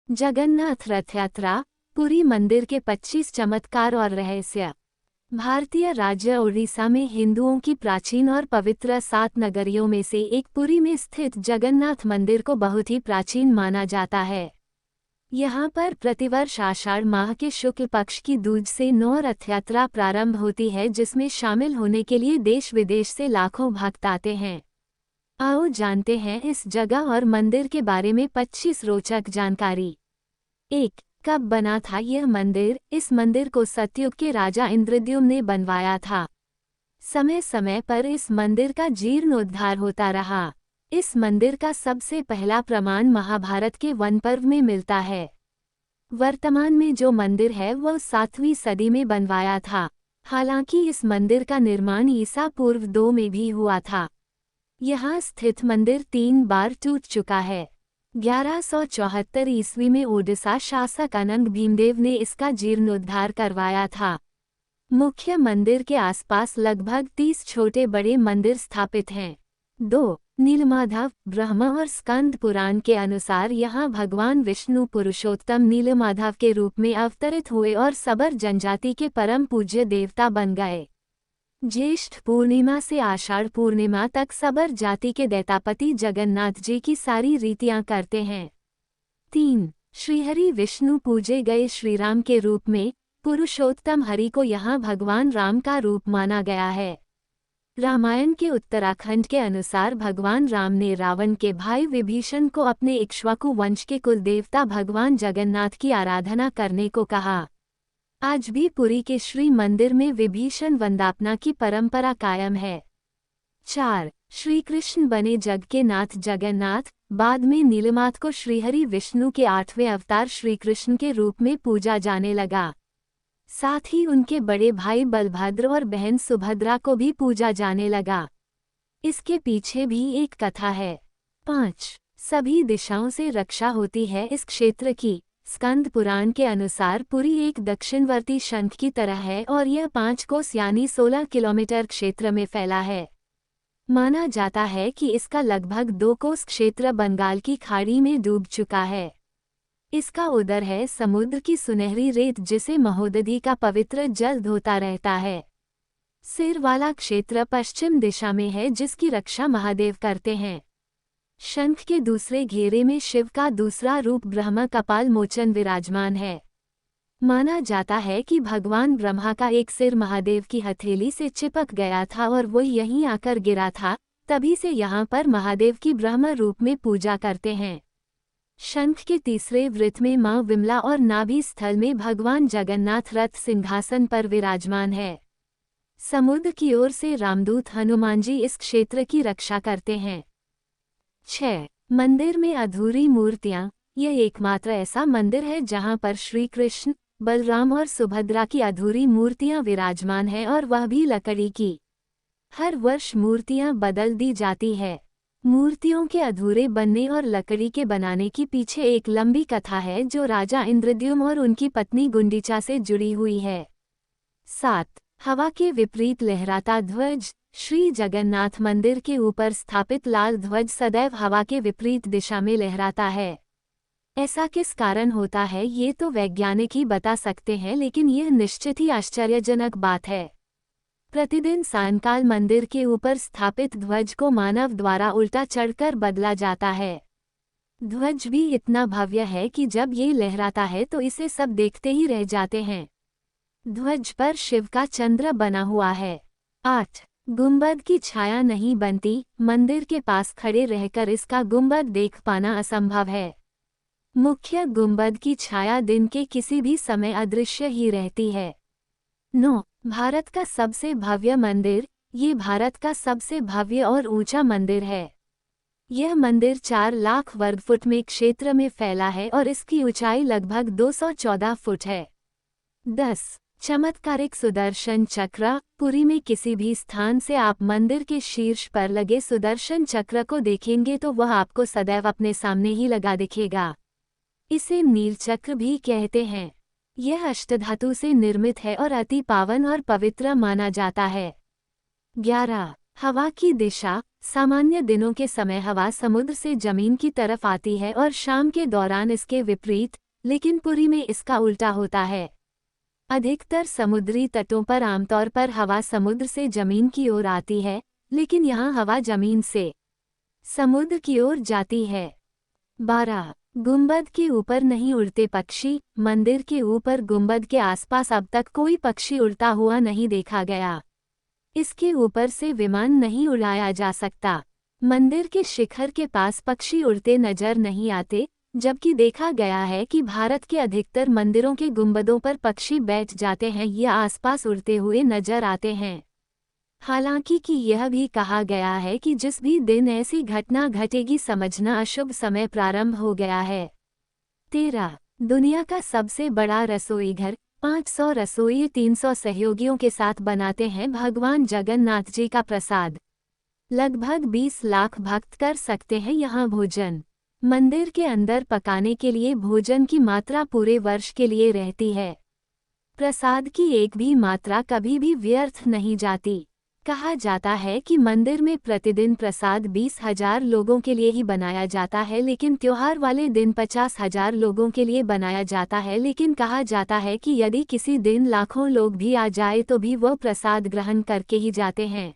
जगन्नाथ रथ यात्रा, पुरी मंदिर के 25 चमत्कार और रहस्य। भारतीय राज्य ओडिशा में हिंदुओं की प्राचीन और पवित्र 7 नगरियों में से एक पुरी में स्थित जगन्नाथ मंदिर को बहुत ही प्राचीन माना जाता है। यहाँ पर प्रतिवर्ष आषाढ़ माह के शुक्ल पक्ष की दूज से 9 रथ यात्रा प्रारंभ होती है, जिसमें शामिल होने के लिए देश विदेश से लाखों भक्त आते हैं। आओ जानते हैं इस जगह और मंदिर के बारे में 25 रोचक जानकारी। 1. कब बना था यह मंदिर? इस मंदिर को सतयुग के राजा इंद्रद्युम्न ने बनवाया था। समय समय पर इस मंदिर का जीर्णोद्धार होता रहा। इस मंदिर का सबसे पहला प्रमाण महाभारत के वन पर्व में मिलता है। वर्तमान में जो मंदिर है वह 7वीं सदी में बनवाया था। हालांकि इस मंदिर का निर्माण ईसा पूर्व 2 में भी हुआ था। यहाँ स्थित मंदिर 3 बार टूट चुका है। 1174 ईस्वी में ओडिशा शासक अनंग भीमदेव ने इसका जीर्णोद्धार करवाया था। मुख्य मंदिर के आसपास लगभग 30 छोटे बड़े मंदिर स्थापित हैं। 2. नीलमाधव, ब्रह्मा और स्कंद पुराण के अनुसार यहाँ भगवान विष्णु पुरुषोत्तम नीलमाधव के रूप में अवतरित हुए और सबर जनजाति के परम पूज्य देवता बन गए। ज्येष्ठ पूर्णिमा से आषाढ़ पूर्णिमा तक सबर जाति के दैतापति जगन्नाथ जी की सारी रीतियां करते हैं। 3. श्रीहरि विष्णु पूजे गए श्रीराम के रूप में पुरुषोत्तम हरि को यहाँ भगवान राम का रूप माना गया है। रामायण के उत्तराखंड के अनुसार भगवान राम ने रावण के भाई विभीषण को अपने इक्ष्वाकु वंश के कुल देवता भगवान जगन्नाथ की आराधना करने को कहा। आज भी पुरी के श्री मंदिर में विभीषण वंदापना की परंपरा कायम है। 4. श्री कृष्ण बने जग के नाथ जगन्नाथ। बाद में नीलमाध को श्रीहरि विष्णु के 8वें अवतार श्री कृष्ण के रूप में पूजा जाने लगा। साथ ही उनके बड़े भाई बलभद्र और बहन सुभद्रा को भी पूजा जाने लगा। इसके पीछे भी एक कथा है। 5. सभी दिशाओं से रक्षा होती है इस क्षेत्र की। स्कंद पुराण के अनुसार पुरी एक दक्षिणवर्ती शंख की तरह है और यह 5 कोस यानी 16 किलोमीटर क्षेत्र में फैला है। माना जाता है कि इसका लगभग 2 कोस क्षेत्र बंगाल की खाड़ी में डूब चुका है। इसका उदर है समुद्र की सुनहरी रेत, जिसे महोदधि का पवित्र जल धोता रहता है। सिर वाला क्षेत्र पश्चिम दिशा में है, जिसकी रक्षा महादेव करते हैं। शंख के दूसरे घेरे में शिव का दूसरा रूप ब्रह्म कपाल मोचन विराजमान है। माना जाता है कि भगवान ब्रह्मा का एक सिर महादेव की हथेली से चिपक गया था और वो यहीं आकर गिरा था, तभी से यहाँ पर महादेव की ब्रह्म रूप में पूजा करते हैं। शंख के तीसरे वृत्त में मां विमला और नाभि स्थल में भगवान जगन्नाथ रथ सिंहासन पर विराजमान है। समुद्र की ओर से रामदूत हनुमान जी इस क्षेत्र की रक्षा करते हैं। 6. मंदिर में अधूरी मूर्तियां। यह एकमात्र ऐसा मंदिर है जहां पर श्री कृष्ण, बलराम और सुभद्रा की अधूरी मूर्तियां विराजमान हैं, और वह भी लकड़ी की। हर वर्ष मूर्तियां बदल दी जाती है। मूर्तियों के अधूरे बनने और लकड़ी के बनाने की पीछे एक लंबी कथा है, जो राजा इंद्रद्युम्न और उनकी पत्नी गुंडीचा से जुड़ी हुई है। 7. हवा के विपरीत लहराता ध्वज। श्री जगन्नाथ मंदिर के ऊपर स्थापित लाल ध्वज सदैव हवा के विपरीत दिशा में लहराता है। ऐसा किस कारण होता है ये तो वैज्ञानिक ही बता सकते हैं, लेकिन यह निश्चित ही आश्चर्यजनक बात है। प्रतिदिन सायंकाल मंदिर के ऊपर स्थापित ध्वज को मानव द्वारा उल्टा चढ़कर बदला जाता है। ध्वज भी इतना भव्य है कि जब ये लहराता है तो इसे सब देखते ही रह जाते हैं। ध्वज पर शिव का चंद्र बना हुआ है। 8. गुंबद की छाया नहीं बनती। मंदिर के पास खड़े रहकर इसका गुंबद देख पाना असंभव है। मुख्य गुंबद की छाया दिन के किसी भी समय अदृश्य ही रहती है। 9. भारत का सबसे भव्य मंदिर। ये भारत का सबसे भव्य और ऊंचा मंदिर है। यह मंदिर 4 लाख वर्ग फुट में क्षेत्र में फैला है और इसकी ऊंचाई लगभग 214 फुट है। 10. चमत्कारिक सुदर्शन चक्र। पुरी में किसी भी स्थान से आप मंदिर के शीर्ष पर लगे सुदर्शन चक्र को देखेंगे तो वह आपको सदैव अपने सामने ही लगा दिखेगा। इसे नीलचक्र भी कहते हैं। यह अष्टधातु से निर्मित है और अति पावन और पवित्र माना जाता है। 11. हवा की दिशा। सामान्य दिनों के समय हवा समुद्र से जमीन की तरफ आती है और शाम के दौरान इसके विपरीत, लेकिन पुरी में इसका उल्टा होता है। अधिकतर समुद्री तटों पर आमतौर पर हवा समुद्र से जमीन की ओर आती है, लेकिन यहाँ हवा जमीन से समुद्र की ओर जाती है। 12. गुंबद के ऊपर नहीं उड़ते पक्षी। मंदिर के ऊपर गुंबद के आसपास अब तक कोई पक्षी उड़ता हुआ नहीं देखा गया। इसके ऊपर से विमान नहीं उड़ाया जा सकता। मंदिर के शिखर के पास पक्षी उड़ते नजर नहीं आते, जबकि देखा गया है कि भारत के अधिकतर मंदिरों के गुंबदों पर पक्षी बैठ जाते हैं या आसपास उड़ते हुए नजर आते हैं। हालांकि कि यह भी कहा गया है कि जिस भी दिन ऐसी घटना घटेगी समझना अशुभ समय प्रारंभ हो गया है। 13. दुनिया का सबसे बड़ा रसोई घर। 500 रसोई 300 सहयोगियों के साथ बनाते हैं भगवान जगन्नाथ जी का प्रसाद। लगभग 20 लाख भक्त कर सकते हैं यहाँ भोजन। मंदिर के अंदर पकाने के लिए भोजन की मात्रा पूरे वर्ष के लिए रहती है। प्रसाद की एक भी मात्रा कभी भी व्यर्थ नहीं जाती। कहा जाता है कि मंदिर में प्रतिदिन प्रसाद 20,000 लोगों के लिए ही बनाया जाता है, लेकिन त्योहार वाले दिन 50,000 लोगों के लिए बनाया जाता है। लेकिन कहा जाता है कि यदि किसी दिन लाखों लोग भी आ जाए तो भी वह प्रसाद ग्रहण करके ही जाते हैं।